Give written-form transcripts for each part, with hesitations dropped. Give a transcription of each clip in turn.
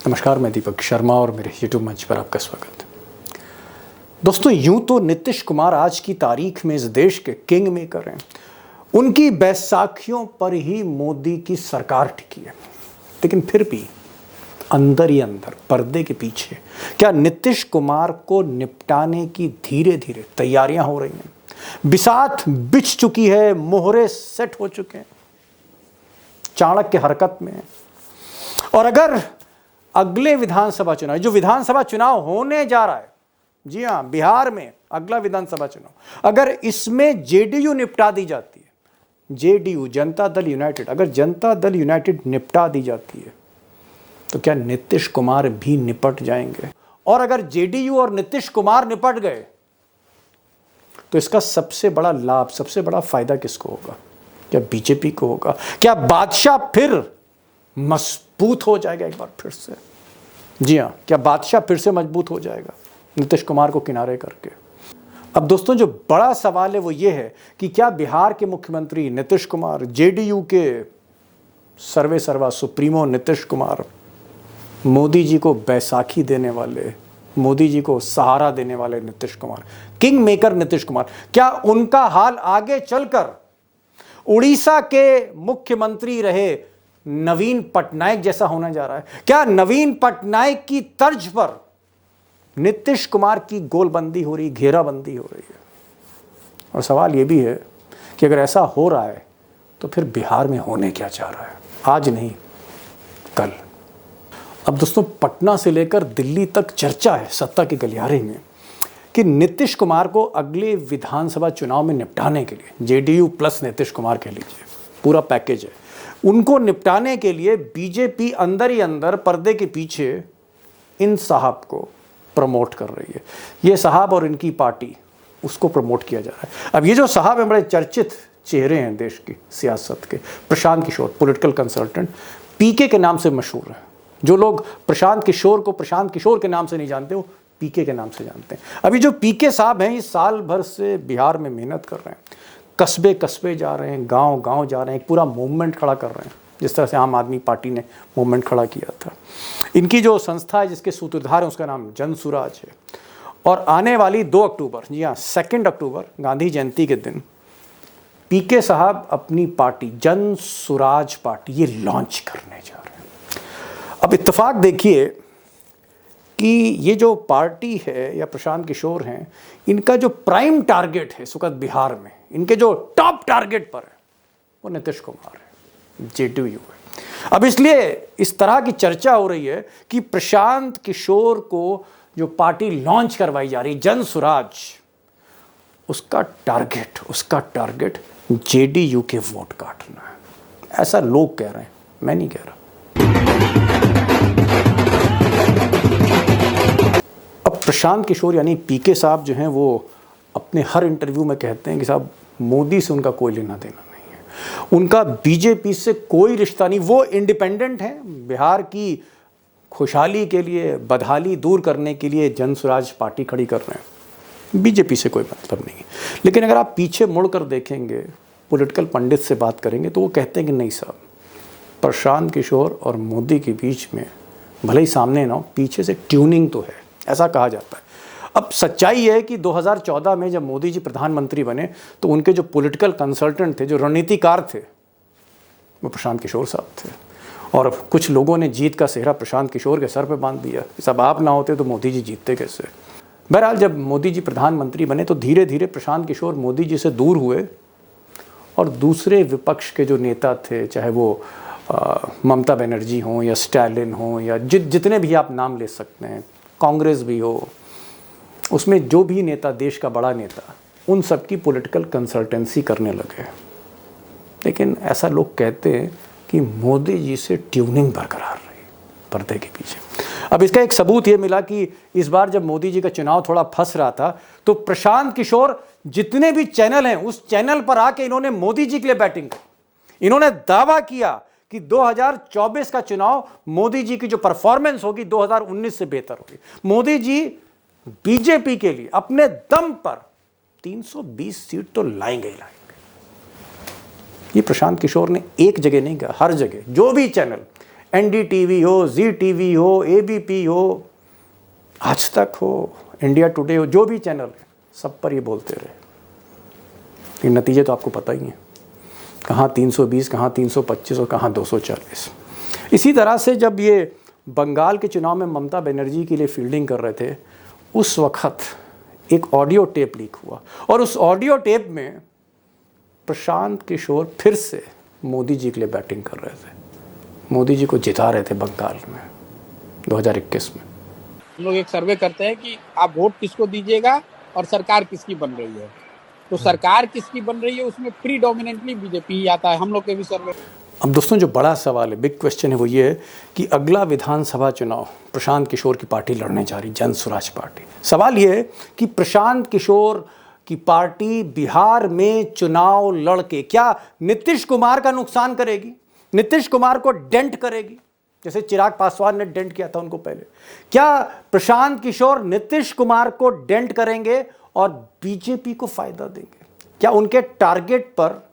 नमस्कार, मैं दीपक शर्मा और मेरे यूट्यूब मंच पर आपका स्वागत है। दोस्तों, यूं तो नीतीश कुमार आज की तारीख में इस देश के किंग मेकर हैं। उनकी बैसाखियों पर ही मोदी की सरकार टिकी है, लेकिन फिर भी अंदर ही अंदर पर्दे के पीछे क्या नीतीश कुमार को निपटाने की धीरे धीरे तैयारियां हो रही हैं। बिसात बिछ चुकी है, मोहरे सेट हो चुके हैं, चाणक्य हरकत में है। और अगर अगले विधानसभा चुनाव, जो विधानसभा चुनाव होने जा रहा है, जी हां, बिहार में अगला विधानसभा चुनाव, अगर इसमें जेडीयू निपटा दी जाती है, जेडीयू जनता दल यूनाइटेड, अगर जनता दल यूनाइटेड निपटा दी जाती है तो क्या नीतीश कुमार भी निपट जाएंगे? और अगर जेडीयू और नीतीश कुमार निपट गए तो इसका सबसे बड़ा लाभ, सबसे बड़ा फायदा किसको होगा? क्या बीजेपी को होगा? क्या बादशाह फिर मजबूत हो जाएगा एक बार फिर से? जी हां, क्या बादशाह फिर से मजबूत हो जाएगा नीतीश कुमार को किनारे करके? अब दोस्तों, जो बड़ा सवाल है वो ये है कि क्या बिहार के मुख्यमंत्री नीतीश कुमार, जेडीयू के सर्वे सर्वा सुप्रीमो नीतीश कुमार, मोदी जी को बैसाखी देने वाले, मोदी जी को सहारा देने वाले नीतीश कुमार, किंग मेकर नीतीश कुमार, क्या उनका हाल आगे चलकर उड़ीसा के मुख्यमंत्री रहे नवीन पटनायक जैसा होने जा रहा है? क्या नवीन पटनायक की तर्ज पर नीतीश कुमार की गोलबंदी हो रही, घेराबंदी हो रही है? और सवाल यह भी है कि अगर ऐसा हो रहा है तो फिर बिहार में होने क्या जा रहा है? आज नहीं, कल। अब दोस्तों, पटना से लेकर दिल्ली तक चर्चा है सत्ता के गलियारे में कि नीतीश कुमार को अगले विधानसभा चुनाव में निपटाने के लिए, जेडीयू प्लस नीतीश कुमार कह लीजिए, पूरा पैकेज है, उनको निपटाने के लिए बीजेपी अंदर ही अंदर पर्दे के पीछे इन साहब को प्रमोट कर रही है। ये साहब और इनकी पार्टी, उसको प्रमोट किया जा रहा है। अब ये जो साहब हैं, बड़े चर्चित चेहरे हैं देश की सियासत के। प्रशांत किशोर, पॉलिटिकल कंसल्टेंट, पीके के नाम से मशहूर हैं। जो लोग प्रशांत किशोर को प्रशांत किशोर के नाम से नहीं जानते, वो पीके के नाम से जानते हैं। अभी जो पीके साहब हैं, ये साल भर से बिहार में मेहनत कर रहे हैं, कस्बे कस्बे जा रहे हैं, गांव गांव जा रहे हैं, एक पूरा मूवमेंट खड़ा कर रहे हैं, जिस तरह से आम आदमी पार्टी ने मूवमेंट खड़ा किया था। इनकी जो संस्था है, जिसके सूत्रधार हैं, उसका नाम जन सुराज है। और आने वाली 2 अक्टूबर, जी हाँ, 2 अक्टूबर, गांधी जयंती के दिन पीके साहब अपनी पार्टी जन सुराज पार्टी ये लॉन्च करने जा रहे हैं। अब इत्तेफाक देखिए कि ये जो पार्टी है या प्रशांत किशोर हैं, इनका जो प्राइम टारगेट है इस वक्त बिहार में, इनके जो टॉप टारगेट पर है वो नीतीश कुमार है, जेडीयू है। अब इसलिए इस तरह की चर्चा हो रही है कि प्रशांत किशोर को जो पार्टी लॉन्च करवाई जा रही, जन सुराज, उसका टारगेट जेडीयू के वोट काटना है। ऐसा लोग कह रहे हैं, मैं नहीं कह रहा। प्रशांत किशोर यानी पीके साहब जो हैं, वो अपने हर इंटरव्यू में कहते हैं कि साहब, मोदी से उनका कोई लेना देना नहीं है, उनका बीजेपी से कोई रिश्ता नहीं, वो इंडिपेंडेंट हैं। बिहार की खुशहाली के लिए, बदहाली दूर करने के लिए जन स्वराज पार्टी खड़ी कर रहे हैं, बीजेपी से कोई मतलब नहीं है। लेकिन अगर आप पीछे मुड़कर देखेंगे, पॉलिटिकल पंडित से बात करेंगे, तो वो कहते हैं कि नहीं साहब, प्रशांत किशोर और मोदी के बीच में भले ही सामने ना हो, पीछे से ट्यूनिंग तो है, ऐसा कहा जाता है। अब सच्चाई है कि 2014 में जब मोदी जी प्रधानमंत्री बने तो उनके जो पॉलिटिकल कंसल्टेंट थे, जो रणनीतिकार थे, वो प्रशांत किशोर साहब थे। और कुछ लोगों ने जीत का सेहरा प्रशांत किशोर के सर पे बांध दिया। सब आप ना होते तो मोदी जी जीतते कैसे? बहरहाल, जब मोदी जी प्रधानमंत्री बने तो धीरे धीरे प्रशांत किशोर मोदी जी से दूर हुए और दूसरे विपक्ष के जो नेता थे, चाहे वो ममता बनर्जी हों या स्टालिन हों या जितने भी आप नाम ले सकते हैं, कांग्रेस भी हो, उसमें जो भी नेता, देश का बड़ा नेता, उन सब की पॉलिटिकल कंसल्टेंसी करने लगे। लेकिन ऐसा लोग कहते हैं कि मोदी जी से ट्यूनिंग बरकरार रही पर्दे के पीछे। अब इसका एक सबूत ये मिला कि इस बार जब मोदी जी का चुनाव थोड़ा फंस रहा था, तो प्रशांत किशोर जितने भी चैनल हैं, उस चैनल पर आके इन्होंने मोदी जी के लिए बैटिंग की। इन्होंने दावा किया कि 2024 का चुनाव मोदी जी की जो परफॉर्मेंस होगी 2019 से बेहतर होगी। मोदी जी बीजेपी के लिए अपने दम पर 320 सीट तो लाएंगे ही लाएंगे। ये प्रशांत किशोर ने एक जगह नहीं कहा, हर जगह जो भी चैनल एनडीटीवी हो, जी टीवी हो, एबीपी हो, आज तक हो, इंडिया टुडे हो, जो भी चैनल है सब पर ये बोलते रहे। ये नतीजे तो आपको पता ही है, कहाँ 320, कहाँ 325 और कहाँ 240। इसी तरह से जब ये बंगाल के चुनाव में ममता बनर्जी के लिए फील्डिंग कर रहे थे, उस वक्त एक ऑडियो टेप लीक हुआ और उस ऑडियो टेप में प्रशांत किशोर फिर से मोदी जी के लिए बैटिंग कर रहे थे, मोदी जी को जिता रहे थे बंगाल में 2021 में। हम लोग एक सर्वे करते हैं कि आप वोट किसको दीजिएगा और सरकार किसकी बन रही है, तो सरकार किसकी बन रही है उसमें प्रीडोमिनेंटली बीजेपी ही आता है, हम लोग के भी सर्वे। अब दोस्तों जो बड़ा सवाल है, बिग क्वेश्चन है, वो ये है कि अगला विधानसभा चुनाव प्रशांत किशोर की पार्टी लड़ने जा रही, जन स्वराज पार्टी। सवाल ये है कि प्रशांत किशोर की पार्टी बिहार में चुनाव लड़के क्या नीतीश कुमार का नुकसान करेगी, नीतीश कुमार को डेंट करेगी, जैसे चिराग पासवान ने डेंट किया था उनको पहले? क्या प्रशांत किशोर नीतीश कुमार को डेंट करेंगे और बीजेपी को फायदा देंगे? क्या उनके टारगेट पर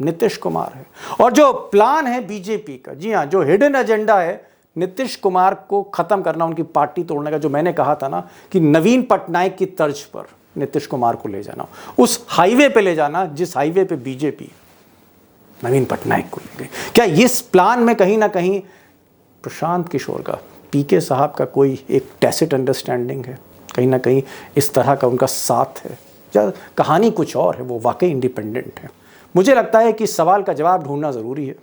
नीतीश कुमार है? और जो प्लान है बीजेपी का, जी हाँ, जो हिडन एजेंडा है नीतीश कुमार को खत्म करना, उनकी पार्टी तोड़ने का, जो मैंने कहा था ना कि नवीन पटनायक की तर्ज पर नीतीश कुमार को ले जाना, उस हाईवे पे ले जाना जिस हाईवे पे बीजेपी नवीन पटनायक को ले गई। क्या इस प्लान में कहीं ना कहीं प्रशांत किशोर का, पीके साहब का कोई एक टैसिट अंडरस्टैंडिंग है, कहीं ना कहीं इस तरह का उनका साथ है, या कहानी कुछ और है, वो वाकई इंडिपेंडेंट है? मुझे लगता है कि इस सवाल का जवाब ढूंढना ज़रूरी है।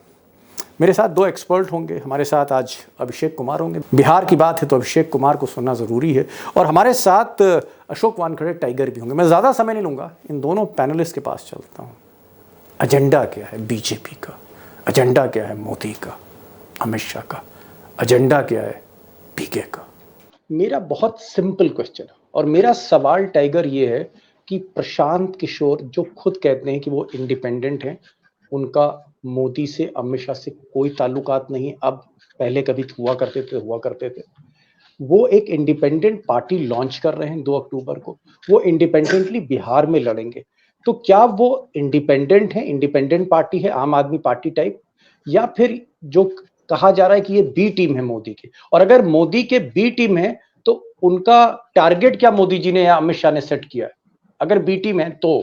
मेरे साथ दो एक्सपर्ट होंगे, हमारे साथ आज अभिषेक कुमार होंगे। बिहार की बात है तो अभिषेक कुमार को सुनना ज़रूरी है, और हमारे साथ अशोक वानखेड़े टाइगर भी होंगे। मैं ज़्यादा समय नहीं लूँगा, इन दोनों पैनलिस्ट के पास चलता हूँ। एजेंडा क्या है बीजेपी का, एजेंडा क्या है मोदी का, अमित शाह का, एजेंडा क्या है पीके का? मेरा बहुत सिंपल क्वेश्चन है और मेरा सवाल टाइगर ये है कि प्रशांत किशोर जो खुद कहते हैं कि वो इंडिपेंडेंट हैं, उनका मोदी से, अमित शाह से कोई ताल्लुकात नहीं, अब पहले कभी हुआ करते थे। वो एक इंडिपेंडेंट पार्टी लॉन्च कर रहे हैं 2 अक्टूबर को, वो इंडिपेंडेंटली बिहार में लड़ेंगे। तो क्या वो इंडिपेंडेंट है, इंडिपेंडेंट पार्टी है, आम आदमी पार्टी टाइप, या फिर जो कहा जा रहा है कि ये बी टीम है मोदी की? और अगर मोदी के बी टीम है तो उनका टारगेट क्या मोदी जी ने या अमित शाह ने सेट किया है? अगर बी टीम है तो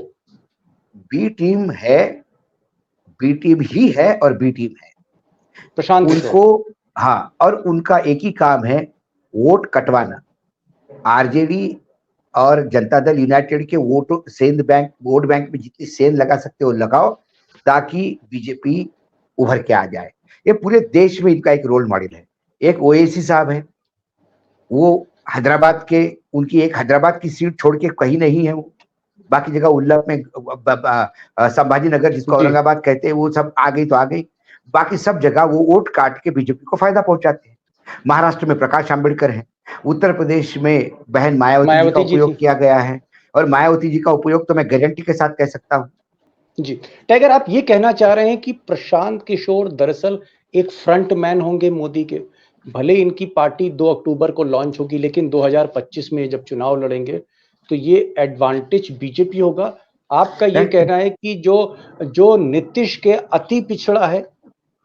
बी टीम है, बी टीम ही है और बी टीम है प्रशांत उनको। हाँ, और उनका एक ही काम है, वोट कटवाना। आरजेडी और जनता दल यूनाइटेड के वोट सेंध बैंक, वोट बैंक में जितनी सेंध लगा सकते हो लगाओ, ताकि बीजेपी उभर के आ जाए। ये पूरे देश में इनका एक रोल मॉडल है। एक ओवैसी साहब है, वो हैदराबाद के, उनकी एक हैदराबाद की सीट छोड़ के कहीं नहीं है वो, बाकी जगह उल्लभ में, संभाजी नगर जिसको औरंगाबाद कहते हैं, वो सब आ गई तो आ गई, बाकी सब जगह वो वोट काट के बीजेपी को फायदा पहुंचाते हैं। महाराष्ट्र में प्रकाश आंबेडकर है, उत्तर प्रदेश में बहन मायावती जी का उपयोग किया गया है, और मायावती जी का उपयोग तो मैं गारंटी के साथ कह सकता हूँ। जी टाइगर, आप ये कहना चाह रहे हैं कि प्रशांत किशोर दरअसल एक फ्रंट मैन होंगे मोदी के? भले इनकी पार्टी 2 अक्टूबर को लॉन्च होगी, लेकिन 2025 में जब चुनाव लड़ेंगे तो ये एडवांटेज बीजेपी होगा। आपका ये कहना है कि जो नीतीश के अति पिछड़ा है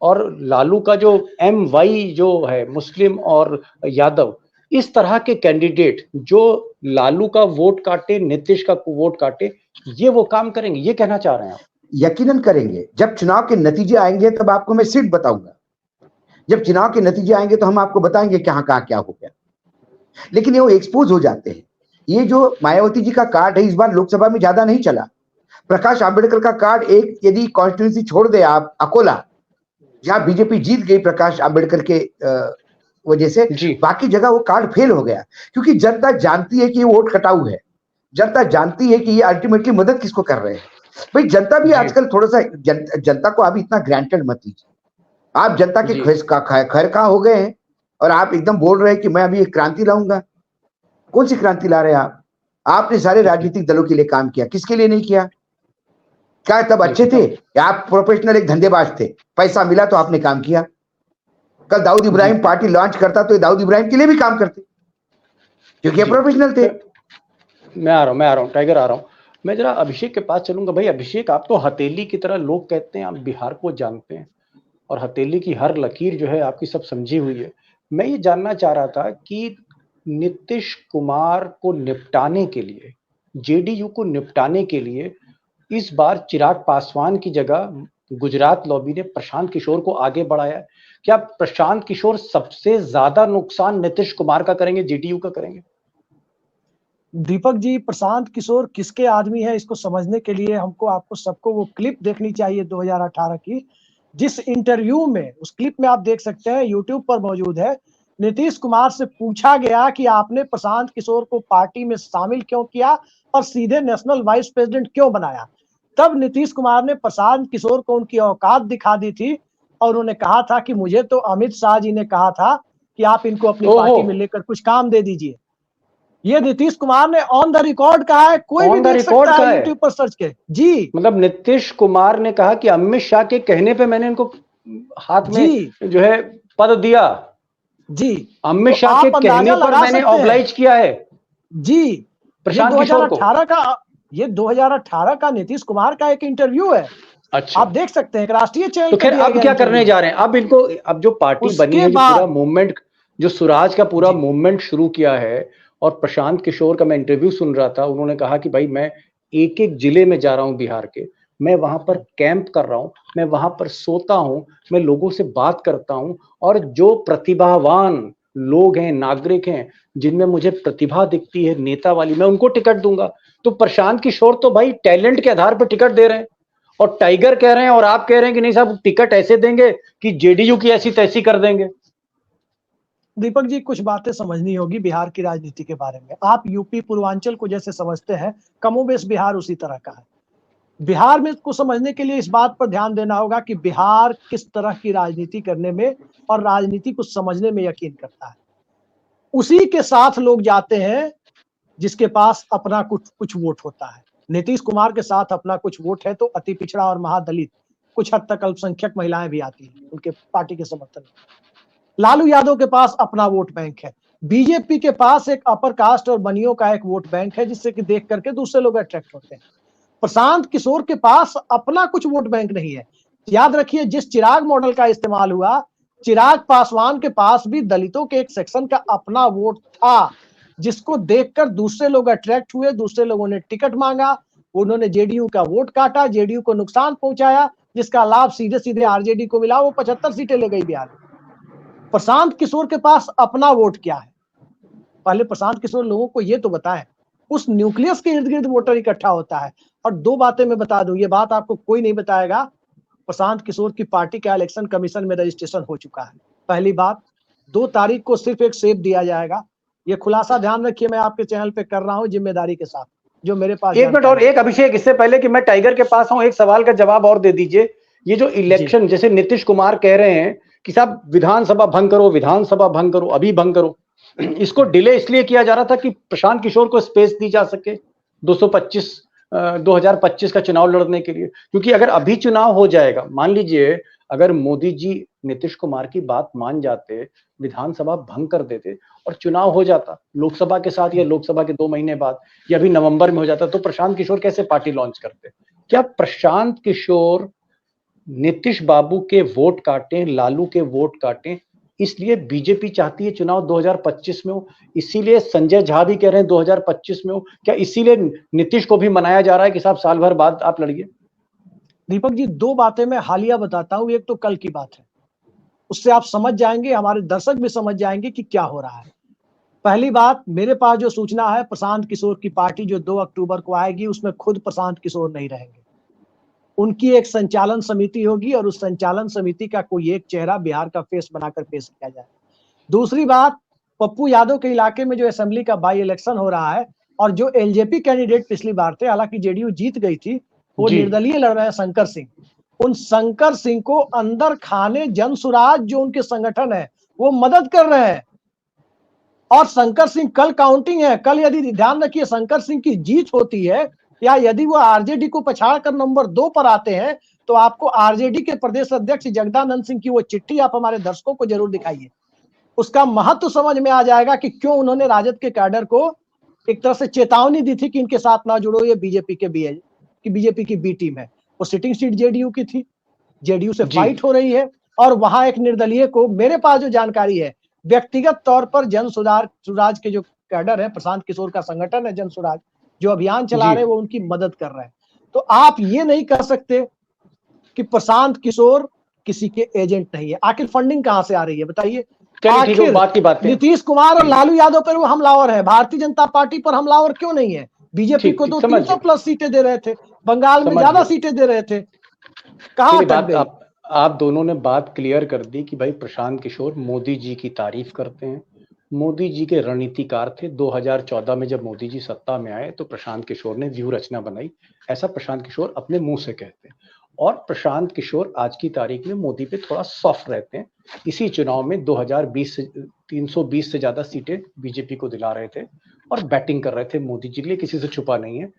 और लालू का जो MY जो है, मुस्लिम और यादव, इस तरह के कैंडिडेट जो लालू का वोट काटे, नीतीश का वोट काटे, ये वो काम करेंगे, ये कहना चाह रहे हैं आप? यकीनन करेंगे। जब चुनाव के नतीजे आएंगे तब आपको मैं सीट बताऊंगा। जब चुनाव के नतीजे आएंगे तो हम आपको बताएंगे कहां कहां क्या हो गया। लेकिन ये वो एक्सपोज हो जाते हैं। ये जो मायावती जी का कार्ड है, इस बार लोकसभा में ज्यादा नहीं चला। प्रकाश आंबेडकर का कार्ड, एक यदि कॉन्स्टिट्यूंसी छोड़ दे आप, अकोला, जहां बीजेपी जीत गई प्रकाश आंबेडकर के वजह से, बाकी जगह वो कार्ड फेल हो गया, क्योंकि जनता जानती है कि ये वोट कटाऊ है। जनता जानती है कि ये अल्टीमेटली मदद किसको कर रहे हैं। भाई जनता भी आजकल थोड़ा सा, जनता को आप इतना ग्रांटेड मत लीजिए। आप जनता के खैर खा हो गए हैं और आप एकदम बोल रहे हैं कि मैं अभी एक क्रांति लाऊंगा। कौन सी क्रांति ला रहे हैं आप? आपने सारे राजनीतिक दलों के लिए काम किया, किसके लिए नहीं किया? क्या तब अच्छे थे? आप प्रोफेशनल एक धंधेबाज थे, पैसा मिला तो आपने काम किया। कल दाऊद इब्राहिम पार्टी लॉन्च करता तो दाऊद इब्राहिम के लिए भी काम करते, क्योंकि प्रोफेशनल थे। मैं आ रहा हूँ टाइगर, आ रहा हूँ। मैं जरा अभिषेक के पास चलूंगा। भाई अभिषेक, आप तो हथेली की तरह, लोग कहते हैं आप बिहार को जानते हैं, और हथेली की हर लकीर जो है आपकी सब समझी हुई है। मैं ये जानना चाह रहा था कि नीतीश कुमार को निपटाने के लिए, जेडीयू को निपटाने के लिए इस बार चिराग पासवान की जगह गुजरात लॉबी ने प्रशांत किशोर को आगे बढ़ाया है। क्या प्रशांत किशोर सबसे ज्यादा नुकसान नीतीश कुमार का करेंगे, जेडीयू का करेंगे? दीपक जी, प्रशांत किशोर किसके आदमी है इसको समझने के लिए हमको आपको सबको वो क्लिप देखनी चाहिए 2018 की, जिस इंटरव्यू में, उस क्लिप में आप देख सकते हैं, यूट्यूब पर मौजूद है। नीतीश कुमार से पूछा गया कि आपने प्रशांत किशोर को पार्टी में शामिल क्यों किया और सीधे नेशनल वाइस प्रेसिडेंट क्यों बनाया। तब नीतीश कुमार ने प्रशांत किशोर को उनकी औकात दिखा दी थी और उन्होंने कहा था कि मुझे तो अमित शाह जी ने कहा था कि आप इनको अपनी पार्टी में लेकर कुछ काम दे दीजिए। ये नीतीश कुमार ने ऑन द रिकॉर्ड कहा है, कोई भी देख सकता है यूट्यूब पर सर्च के। जी, मतलब नीतीश कुमार ने कहा कि अमित शाह के कहने पे मैंने इनको हाथ में जो है पद दिया। जी, अमित शाह के कहने पर मैंने ऑब्लाइज किया है। जी, प्रशांत किशोर को। ये 2018 का नीतीश कुमार का एक इंटरव्यू है। अच्छा, आप देख सकते हैं, राष्ट्रीय चैनल। तो खैर अब क्या करने जा रहे हैं? अब इनको, अब जो पार्टी बनी है, जो पूरा मूवमेंट, जो स्वराज का पूरा मूवमेंट शुरू किया है, और प्रशांत किशोर का मैं इंटरव्यू सुन रहा था, उन्होंने कहा कि भाई मैं एक एक जिले में जा रहा हूं बिहार के, मैं वहां पर कैंप कर रहा हूं, मैं वहां पर सोता हूं, मैं लोगों से बात करता हूं, और जो प्रतिभावान लोग हैं, नागरिक हैं, जिनमें मुझे प्रतिभा दिखती है नेता वाली, मैं उनको टिकट दूंगा। तो प्रशांत किशोर तो भाई टैलेंट के आधार पर टिकट दे रहे हैं, और टाइगर कह रहे हैं और आप कह रहे हैं कि नहीं साहब टिकट ऐसे देंगे कि जेडीयू की ऐसी तैसी कर देंगे। दीपक जी, कुछ बातें समझनी होगी बिहार की राजनीति के बारे में। आप यूपी पूर्वांचल को जैसे समझते हैं, कमोबेश बिहार उसी तरह का है। बिहार में को समझने के लिए इस बात पर ध्यान देना होगा कि बिहार किस तरह की राजनीति करने में और राजनीति को समझने में यकीन करता है। उसी के साथ लोग जाते हैं जिसके पास अपना कुछ वोट होता है। नीतीश कुमार के साथ अपना कुछ वोट है तो अति पिछड़ा और महादलित, कुछ हद तक अल्पसंख्यक महिलाएं भी आती हैं उनके पार्टी के समर्थन में। लालू यादव के पास अपना वोट बैंक है। बीजेपी के पास एक अपर कास्ट और बनियों का एक वोट बैंक है, जिससे कि देख करके दूसरे लोग अट्रैक्ट होते हैं। प्रशांत किशोर के पास अपना कुछ वोट बैंक नहीं है। याद रखिए, जिस चिराग मॉडल का इस्तेमाल हुआ, चिराग पासवान के पास भी दलितों के एक सेक्शन का अपना वोट था, जिसको देखकर दूसरे लोग अट्रैक्ट हुए, दूसरे लोगों ने टिकट मांगा, उन्होंने जेडीयू का वोट काटा, जेडीयू को नुकसान पहुंचाया, जिसका लाभ सीधे सीधे आरजेडी को मिला। वो 75 सीटें ले गई बिहार में। प्रशांत किशोर के पास अपना वोट क्या है? पहले प्रशांत किशोर लोगों को ये तो बताएं। उस न्यूक्लियस के इर्द गिर्द वोटर इकट्ठा होता है। और दो बातें मैं बता दूं, ये बात आपको कोई नहीं बताएगा, प्रशांत किशोर की पार्टी का इलेक्शन कमीशन में रजिस्ट्रेशन हो चुका है। पहली बात। 2 तारीख को सिर्फ एक सेब दिया जाएगा। ये खुलासा ध्यान रखिए, मैं आपके चैनल पे कर रहा हूं जिम्मेदारी के साथ, जो मेरे पास। एक मिनट और, एक अभिषेक, इससे पहले कि मैं टाइगर के पास आऊं, एक सवाल का जवाब और दे दीजिए। ये जो इलेक्शन, जैसे नीतीश कुमार कह रहे हैं कि साहब विधानसभा भंग करो, विधानसभा भंग करो, अभी भंग करो, इसको डिले इसलिए किया जा रहा था कि प्रशांत किशोर को स्पेस दी जा सके 2025 का चुनाव लड़ने के लिए। क्योंकि अगर अभी चुनाव हो जाएगा, मान लीजिए अगर मोदी जी नीतीश कुमार की बात मान जाते, विधानसभा भंग कर देते और चुनाव हो जाता लोकसभा के साथ, या लोकसभा के 2 महीने बाद, या अभी नवंबर में हो जाता, तो प्रशांत किशोर कैसे पार्टी लॉन्च करते? क्या प्रशांत किशोर नीतीश बाबू के वोट काटें, लालू के वोट काटें, इसलिए बीजेपी चाहती है चुनाव 2025 में हो? इसीलिए संजय झा भी कह रहे हैं 2025 में हो? क्या इसीलिए नीतीश को भी मनाया जा रहा है कि साहब साल भर बाद आप लड़िए? दीपक जी, 2 बातें मैं हालिया बताता हूं। एक तो कल की बात है, उससे आप समझ जाएंगे, हमारे दर्शक भी समझ जाएंगे कि क्या हो रहा है। पहली बात, मेरे पास जो सूचना है, प्रशांत किशोर की पार्टी जो 2 अक्टूबर को आएगी, उसमें खुद प्रशांत किशोर नहीं रहेंगे। उनकी एक संचालन समिति होगी और उस संचालन समिति का कोई एक चेहरा बिहार का फेस बनाकर पेश किया जाए। दूसरी बात, पप्पू यादव के इलाके में जो असेंबली का बाई इलेक्शन हो रहा है, और जो एलजेपी कैंडिडेट पिछली बार थे, हालांकि जेडीयू जीत गई थी, वो निर्दलीय लड़ रहे हैं शंकर सिंह। उन शंकर सिंह को अंदर खाने जनसुराज जो उनके संगठन है वो मदद कर रहे हैं। और शंकर सिंह, कल काउंटिंग है, कल यदि ध्यान रखिए शंकर सिंह की जीत होती है, या यदि वो आरजेडी को पछाड़ कर नंबर 2 पर आते हैं, तो आपको आरजेडी के प्रदेश अध्यक्ष जगदानंद सिंह की वो चिट्ठी आप हमारे दर्शकों को जरूर दिखाइए। उसका महत्व समझ में आ जाएगा कि क्यों उन्होंने राजद के कैडर को एक तरह से चेतावनी दी थी कि इनके साथ ना जुड़ो, ये बीजेपी की बी टीम है। वो सिटिंग सीट जेडीयू की थी, जेडीयू से फाइट हो रही है, और वहां एक निर्दलीय को, मेरे पास जो जानकारी है, व्यक्तिगत तौर पर जन सुराज के जो कैडर है, प्रशांत किशोर का संगठन है जन सुराज, जो अभियान चला रहे हैं, वो उनकी मदद कर रहे हैं। तो आप ये नहीं कह सकते कि प्रशांत किशोर किसी के एजेंट नहीं है। आखिर फंडिंग कहां से आ रही है बताइए? आखिर बात की बात नीतीश कुमार और लालू यादव पर वो हमलावर है, भारतीय जनता पार्टी पर हमलावर क्यों नहीं है? बीजेपी को तो 300 प्लस सीटें दे रहे थे, बंगाल में ज्यादा सीटें दे रहे थे, कहां अटक गई? आप दोनों ने बात क्लियर कर दी कि भाई प्रशांत किशोर मोदी जी की तारीफ करते हैं, मोदी जी के रणनीतिकार थे। 2014 में जब मोदी जी सत्ता में आए तो प्रशांत किशोर ने व्यूह रचना बनाई, ऐसा प्रशांत किशोर अपने मुंह से कहते हैं। और प्रशांत किशोर आज की तारीख में मोदी पे थोड़ा सॉफ्ट रहते हैं। इसी चुनाव में 2020 से 320 से ज्यादा सीटें बीजेपी को दिला रहे थे और बैटिंग कर रहे थे मोदी जी के लिए, किसी से छुपा नहीं है।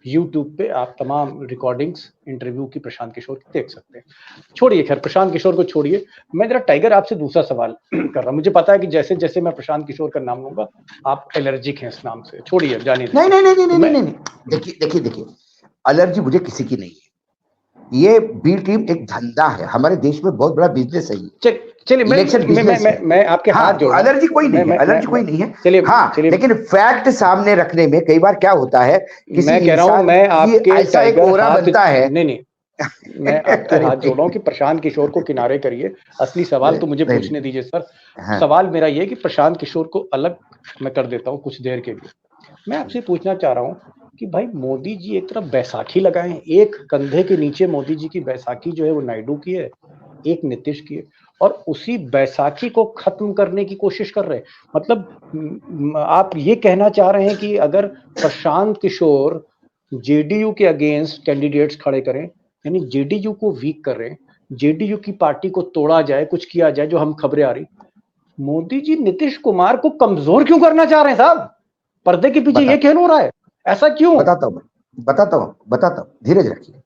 यूट्यूब पे आप तमाम रिकॉर्डिंग्स इंटरव्यू की प्रशांत किशोर की देख सकते हैं। छोड़िए, खैर प्रशांत किशोर को छोड़िए, मैं जरा टाइगर आपसे दूसरा सवाल कर रहा हूं। मुझे पता है कि जैसे जैसे मैं प्रशांत किशोर का नाम लूंगा आप एलर्जिक हैं इस नाम से, छोड़िए जानिए। नहीं, देखिए, एलर्जी मुझे किसी की नहीं है। ये बी टीम एक धंधा है, हमारे देश में बहुत बड़ा बिजनेस है ये। चलिए मैं आपके हाथ जोड़ रहा हूं। एलर्जी कोई नहीं है, एलर्जी कोई नहीं है। चलिए, लेकिन फैक्ट सामने रखने में कई बार क्या होता है, मैं कह रहा हूं, मैं आपके ऐसा एक ओरा बनता है। नहीं मैं आपके हाथ जोड़ रहा हूं कि प्रशांत किशोर को किनारे करिए, असली सवाल तो मुझे पूछने दीजिए सर। सवाल मेरा ये कि प्रशांत किशोर को अलग मैं कर देता हूं कुछ देर के लिए। मैं आपसे पूछना चाह रहा हूं कि भाई मोदी जी एक तरफ बैसाखी लगाए हैं, एक कंधे के नीचे मोदी जी की बैसाखी जो है वो नायडू की है, एक नीतीश की है, और उसी बैसाखी को खत्म करने की कोशिश कर रहे हैं। मतलब आप ये कहना चाह रहे हैं कि अगर प्रशांत किशोर जेडीयू के अगेंस्ट कैंडिडेट्स खड़े करें, यानी जेडीयू को वीक कर रहे हैं, जेडीयू की पार्टी को तोड़ा जाए, कुछ किया जाए, जो हम खबरें आ रही, मोदी जी नीतीश कुमार को कमजोर क्यों करना चाह रहे हैं साहब? पर्दे के पीछे ये खेल हो रहा है, ऐसा क्यों? बताता हूं, धीरज रखिए।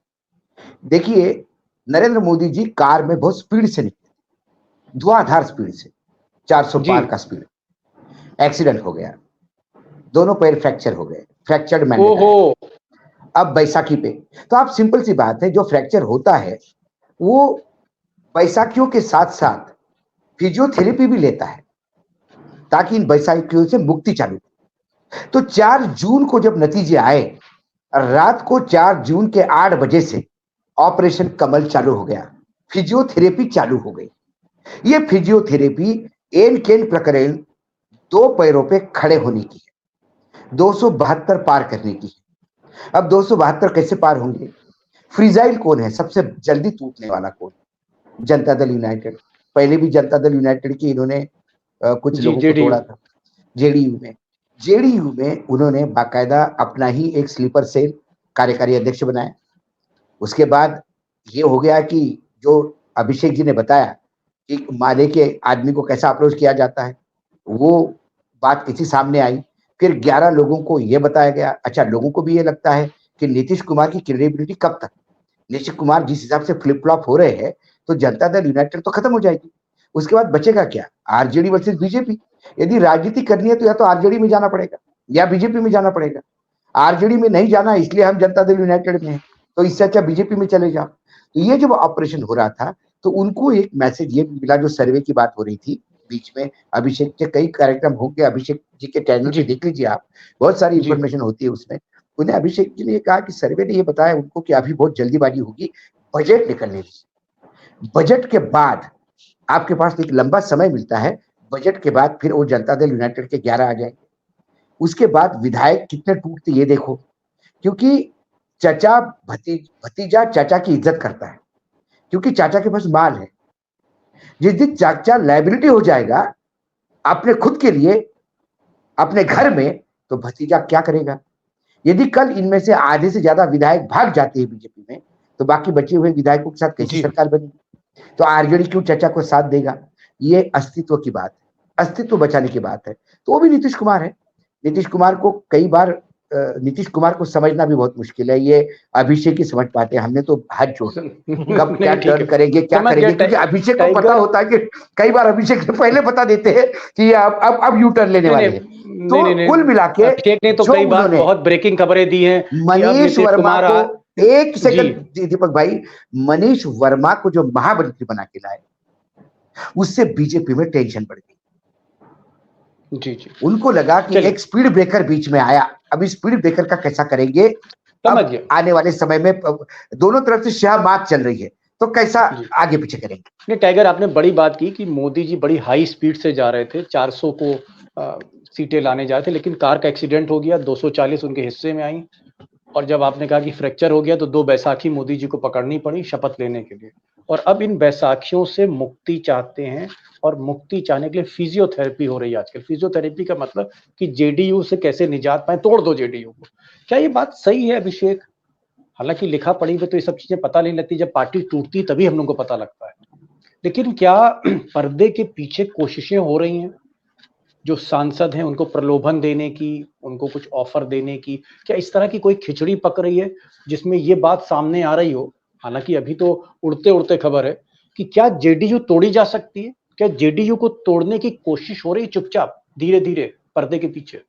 देखिए, नरेंद्र मोदी जी कार में बहुत स्पीड से निकले, धुआंधार स्पीड से, 400 पार का स्पीड, एक्सीडेंट हो गया, दोनों पैर फ्रैक्चर हो गए, फ्रैक्चर्ड मैंडेट। अब बैसाखी पे तो आप सिंपल सी बात है, जो फ्रैक्चर होता है वो बैसाखियों के साथ साथ फिजियोथेरेपी भी लेता है ताकि इन बैसाखियों से मुक्ति चालू। तो 4 जून को जब नतीजे आए, रात को 4 जून के 8 बजे से ऑपरेशन कमल चालू हो गया, फिजियोथेरेपी चालू हो गई। ये फिजियोथेरेपी एन केन प्रकरण 2 पैरों पे खड़े होने की है, 272 पार करने की है। अब 272 कैसे पार होंगे? फ्रीजाइल कौन है सबसे जल्दी टूटने वाला? कौन? जनता दल यूनाइटेड। पहले भी जनता दल यूनाइटेड की इन्होंने कुछ लोगों को तोड़ा था। जेडीयू में उन्होंने बाकायदा अपना ही एक स्लीपर सेल कार्यकारी अध्यक्ष बनाया। उसके बाद ये हो गया कि जो अभिषेक जी ने बताया कि माले के आदमी को कैसा अप्रोच किया जाता है, वो बात किसी सामने आई। फिर 11 लोगों को ये बताया गया। अच्छा, लोगों को भी ये लगता है कि नीतीश कुमार की क्रेडिबिलिटी कब तक, नीतीश कुमार जिस हिसाब से फ्लिप फ्लॉप हो रहे हैं तो जनता दल यूनाइटेड तो खत्म हो जाएगी। उसके बाद बचेगा क्या? RJD versus BJP. यदि राजनीति करनी है तो या तो आरजेडी में जाना पड़ेगा या बीजेपी में जाना पड़ेगा। आरजेडी में नहीं जाना, इसलिए हम जनता दल यूनाइटेड में हैं, तो इससे अच्छा बीजेपी में चले जाओ। तो ये जब ऑपरेशन हो रहा था तो उनको एक मैसेज ये मिला, जो सर्वे की बात हो रही थी बीच में, अभिषेक के कई कार्यक्रम होंगे, अभिषेक जी के चैनल पे देख लीजिए आप, बहुत सारी इंफॉर्मेशन होती है उसमें। उन्हें अभिषेक जी ने कहा कि सर्वे ने ये बताया उनको कि अभी बहुत जल्दीबाजी होगी, बजट निकलने की। बजट के बाद आपके पास एक लंबा समय मिलता है, बजट के बाद फिर वो जनता दल यूनाइटेड के 11 आ जाएंगे। उसके बाद विधायक कितने टूटते ये देखो, क्योंकि चाचा भतीजा चाचा की इज्जत करता है, क्योंकि चाचा के पास माल है। जिस दिन चाचा लायबिलिटी हो जाएगा अपने खुद के लिए, अपने घर में, तो भतीजा क्या करेगा? यदि कल इनमें से आधे से ज्यादा विधायक भाग जाते हैं बीजेपी में, तो बाकी बचे हुए विधायकों के साथ कैसी सरकार बनेगी? तो आरजेडी क्यों चाचा को साथ देगा? ये अस्तित्व की बात है, अस्तित्व बचाने की बात है। तो वो भी नीतीश कुमार है। नीतीश कुमार को कई बार नीतीश कुमार को समझना भी बहुत मुश्किल है, ये अभिषेक ही समझ पाते हैं। हमने तो हाथ जोड़ कब क्या टर्न करेंगे, क्या करेंगे, क्योंकि अभिषेक को पता होता है कि कई बार अभिषेक से पहले बता देते हैं कि ये अब यू टर्न लेने वाले हैं। तो कुल मिला के अभिषेक ने तो कई बार बहुत ब्रेकिंग खबरें दी हैं। मनीष वर्मा को, एक सेकंड दीपक भाई, मनीष वर्मा को जो महामंत्री बना के लाए, उससे बीजेपी में टेंशन बढ़ गई। जी जी, उनको लगा कि चलिए। एक स्पीड ब्रेकर बीच में आया, अब इस स्पीड ब्रेकर का कैसा करेंगे। समझ अब गया। आने वाले समय में दोनों तरफ से शाहबात चल रही है, तो कैसा जी। आगे पीछे करेंगे। नहीं टाइगर, आपने बड़ी बात की कि मोदी जी बड़ी हाई स्पीड से जा रहे थे, 400 को सीटें लाने जा रहे थे, लेकिन कार का एक्सीडेंट हो गया, 240 उनके हिस्से में आई। और जब आपने कहा कि फ्रैक्चर हो गया तो 2 बैसाखी मोदी जी को पकड़नी पड़ी शपथ लेने के लिए। और अब इन बैसाखियों से मुक्ति चाहते हैं, और मुक्ति चाहने के लिए फिजियोथेरेपी हो रही है आजकल। फिजियोथेरेपी का मतलब कि जेडीयू से कैसे निजात पाए, तोड़ दो जेडीयू को। क्या ये बात सही है अभिषेक? हालांकि लिखा पढ़ी में तो ये सब चीजें पता नहीं लगती, जब पार्टी टूटती तभी हम लोग को पता लगता है। लेकिन क्या पर्दे के पीछे कोशिशें हो रही हैं जो सांसद हैं उनको प्रलोभन देने की, उनको कुछ ऑफर देने की? क्या इस तरह की कोई खिचड़ी पक रही है जिसमें ये बात सामने आ रही हो? हालांकि अभी तो उड़ते उड़ते खबर है कि क्या जेडीयू तोड़ी जा सकती है? क्या जेडीयू को तोड़ने की कोशिश हो रही है चुपचाप धीरे धीरे पर्दे के पीछे?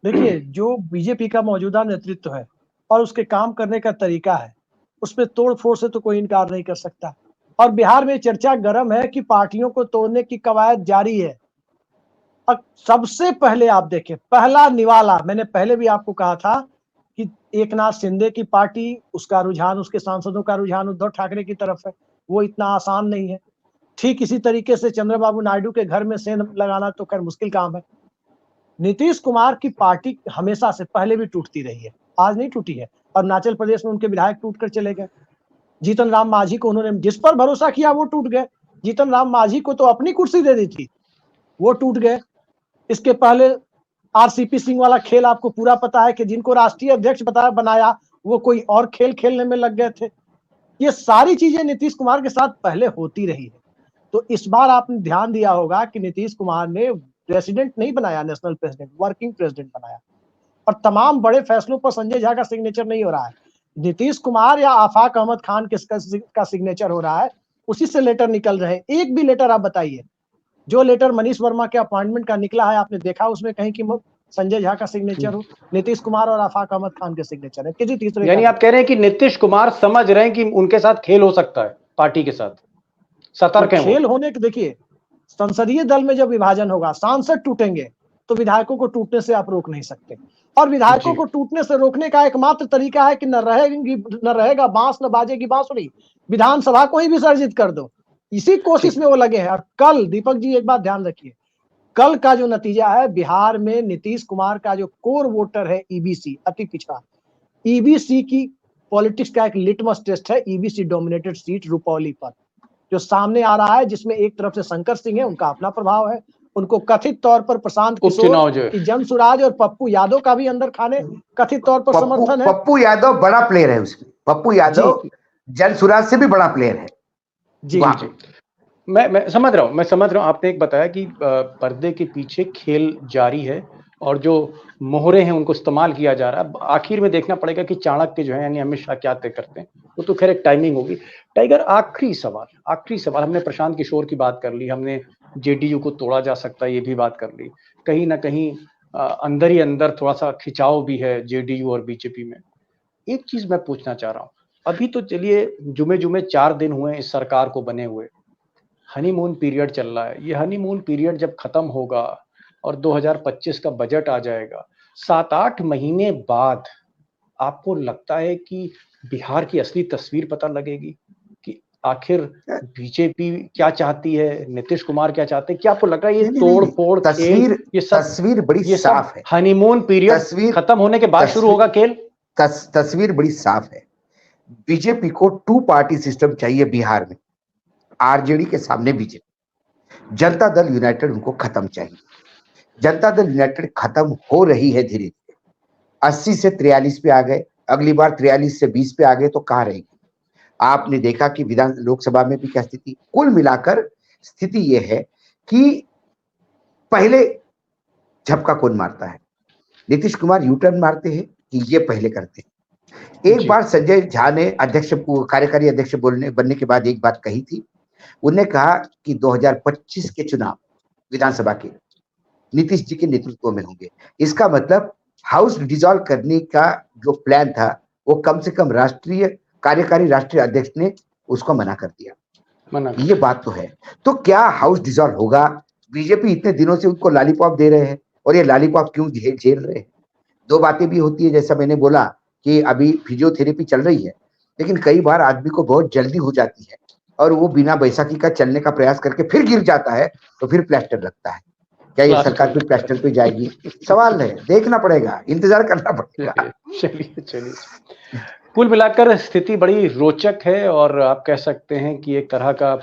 देखिए, जो बीजेपी का मौजूदा नेतृत्व है और उसके काम करने का तरीका है, उसमें तोड़-फोड़ से तो कोई इनकार नहीं कर सकता। और बिहार में चर्चा गर्म है कि पार्टियों को तोड़ने की कवायद जारी है। अब सबसे पहले आप देखें, पहला निवाला, मैंने पहले भी आपको कहा था कि एकनाथ शिंदे की पार्टी, उसका रुझान, उसके सांसदों का रुझान उद्धव ठाकरे की तरफ है। वो इतना आसान नहीं है। ठीक इसी तरीके से चंद्रबाबू नायडू के घर में सेंध लगाना तो खैर मुश्किल काम है। नीतीश कुमार की पार्टी हमेशा से पहले भी टूटती रही है, आज नहीं टूटी है। और अरुणाचल प्रदेश में उनके विधायक टूट कर चले गए। जीतन राम मांझी को उन्होंने जिस पर भरोसा किया वो टूट गए। जीतन राम मांझी को तो अपनी कुर्सी दे दी थी, वो टूट गए। इसके पहले आरसीपी सिंह वाला खेल आपको पूरा पता है कि जिनको राष्ट्रीय अध्यक्ष बनाया वो कोई और खेल खेलने में लग गए थे। ये सारी चीजें नीतीश कुमार के साथ पहले होती रही है। तो इस बार आपने ध्यान दिया होगा कि नीतीश कुमार ने प्रेसिडेंट नहीं बनाया, नेशनल प्रेसिडेंट, वर्किंग प्रेसिडेंट बनाया। और तमाम बड़े फैसलों पर संजय झा का सिग्नेचर नहीं हो रहा है, नीतीश कुमार या आफाक अहमद खान का सिग्नेचर हो रहा है। उसी से लेटर निकल रहे हैं। एक भी लेटर आप बताइए, जो लेटर मनीष वर्मा के अपॉइंटमेंट का निकला है, आपने देखा उसमें कहीं कि संजय झा का सिग्नेचर हो, नीतीश कुमार और आफाक अहमद खान के सिग्नेचर है, किसी तीसरे यानी आप कह रहे हैं कि नीतीश कुमार समझ रहे हैं कि उनके साथ खेल हो सकता है, पार्टी के साथ सतर्क है वो। खेल होने के, देखिए, संसदीय दल में जब विभाजन होगा, सांसद टूटेंगे तो विधायकों को टूटने से आप रोक नहीं सकते। और विधायकों को टूटने से रोकने का एकमात्र तरीका है कि न रहेगा बांस, न बाजेगी बांसुरी, विधानसभा को ही विसर्जित कर दो। इसी कोशिश में वो लगे हैं। और कल, दीपक जी एक बात ध्यान रखिए, कल का जो नतीजा है, बिहार में नीतीश कुमार का जो कोर वोटर है ईबीसी, अति पिछड़ा, ईबीसी की पॉलिटिक्स का एक लिटमस टेस्ट है ईबीसी डोमिनेटेड सीट रुपौली पर जो सामने आ रहा है, जिसमें एक तरफ से शंकर सिंह है, उनका अपना प्रभाव है। उनको कथित तौर पर प्रशांत उपचुनाव जो किशोर है, की जनसुराज और पप्पू यादव का भी अंदर खाने कथित तौर पर समर्थन है। पप्पू यादव बड़ा प्लेयर है उसमें, पप्पू यादव जनसुराज से भी बड़ा प्लेयर है। जी जी, मैं समझ रहा हूँ। आपने एक बताया कि पर्दे के पीछे खेल जारी है और जो मोहरे हैं उनको इस्तेमाल किया जा रहा है। आखिर में देखना पड़ेगा कि चाणक्य जो है यानी अमित शाह क्या तय करते हैं, वो तो खैर एक टाइमिंग होगी। टाइगर, आखिरी सवाल, हमने प्रशांत किशोर की बात कर ली, हमने जेडीयू को तोड़ा जा सकता है ये भी बात कर ली। कहीं ना कहीं अंदर ही अंदर थोड़ा सा खिंचाव भी है जेडीयू और बीजेपी में। एक चीज मैं पूछना चाह रहा हूँ, अभी तो चलिए जुमे 4 दिन हुए इस सरकार को बने हुए, हनीमून पीरियड चल रहा है। ये हनीमून पीरियड जब खत्म होगा और 2025 का बजट आ जाएगा, 7-8 महीने बाद आपको लगता है कि बिहार की असली तस्वीर पता लगेगी कि आखिर बीजेपी क्या चाहती है, नीतीश कुमार क्या चाहते हैं? क्या आपको लग रहा है ये तोड़ फोड़ खेल, ये सब तस्वीर बड़ी साफ है? हनीमून पीरियड खत्म होने के बाद शुरू होगा खेल। तस्वीर बड़ी साफ है। बीजेपी को 2 पार्टी सिस्टम चाहिए बिहार में, आरजेडी के सामने बीजेपी। जनता दल यूनाइटेड उनको खत्म चाहिए। जनता दल यूनाइटेड खत्म हो रही है धीरे धीरे, 80 से 43 पे आ गए, अगली बार 43 से 20 पे आ गए तो कहां रहेगी? आपने देखा कि लोकसभा में भी क्या स्थिति। कुल मिलाकर स्थिति यह है कि पहले झपका कौन मारता है, नीतीश कुमार यूटर्न मारते हैं कि ये पहले करते हैं। एक बार संजय झा ने कार्यकारी अध्यक्ष बनने के बाद एक बात कही थी, उन्होंने कहा कि 2025 के चुनाव विधानसभा के नीतीश जी के नेतृत्व में होंगे। इसका मतलब हाउस डिसॉल्व करने का जो प्लान था वो कम से कम कार्यकारी राष्ट्रीय अध्यक्ष ने उसको मना कर दिया। मना ये बात तो है। तो क्या हाउस डिसॉल्व होगा? बीजेपी इतने दिनों से उनको लॉलीपॉप दे रहे हैं, और ये लॉलीपॉप क्यों झेल रहे हैं? दो बातें भी होती है, जैसा मैंने बोला कि अभी फिजियोथेरेपी चल रही है, लेकिन कई बार आदमी को बहुत जल्दी हो जाती है और वो बिना बैसाखी का चलने का प्रयास करके फिर गिर जाता है, तो फिर प्लास्टर लगता है। क्या ये सरकार फिर प्लास्टर पे जाएगी? सवाल है, देखना पड़ेगा, इंतजार करना पड़ेगा। चलिए चलिए, कुल मिलाकर स्थिति बड़ी रोचक है और आप कह सकते हैं कि एक तरह का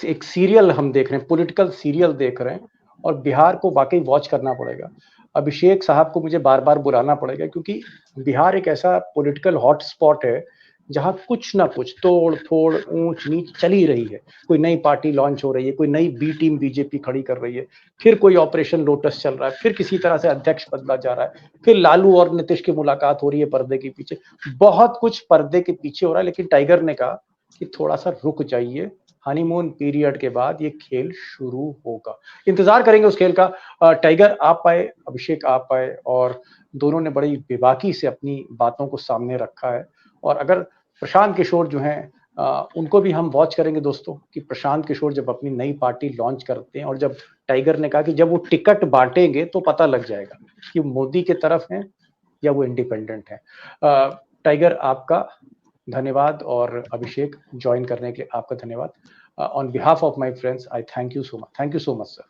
एक सीरियल हम देख रहे हैं, पॉलिटिकल सीरियल देख रहे हैं, और बिहार को वाकई वॉच करना पड़ेगा। अभिषेक साहब को मुझे बार बार बुलाना पड़ेगा, क्योंकि बिहार एक ऐसा पॉलिटिकल हॉटस्पॉट है जहां कुछ ना कुछ तोड़ फोड़ ऊंच नीच चल ही रही है। कोई नई पार्टी लॉन्च हो रही है, कोई नई बी टीम बीजेपी खड़ी कर रही है, फिर कोई ऑपरेशन लोटस चल रहा है, फिर किसी तरह से अध्यक्ष बदला जा रहा है, फिर लालू और नीतीश की मुलाकात हो रही है पर्दे के पीछे। बहुत कुछ पर्दे के पीछे हो रहा है, लेकिन टाइगर ने कहा कि थोड़ा सा रुक जाइए, हनीमून पीरियड के बाद ये खेल शुरू होगा। इंतजार करेंगे उस खेल का। टाइगर आप आए, अभिषेक आप आए, और दोनों ने बड़ी बेबाकी से अपनी बातों को सामने रखा है। और अगर प्रशांत किशोर जो हैं, उनको भी हम वॉच करेंगे दोस्तों, कि प्रशांत किशोर जब अपनी नई पार्टी लॉन्च करते हैं, और जब टाइगर ने कहा कि जब वो टिकट बांटेंगे तो पता लग जाएगा कि मोदी के तरफ हैं या वो इंडिपेंडेंट है। टाइगर आपका धन्यवाद, और अभिषेक ज्वाइन करने के लिए आपका धन्यवाद। On behalf of my friends, I thank you so much, sir.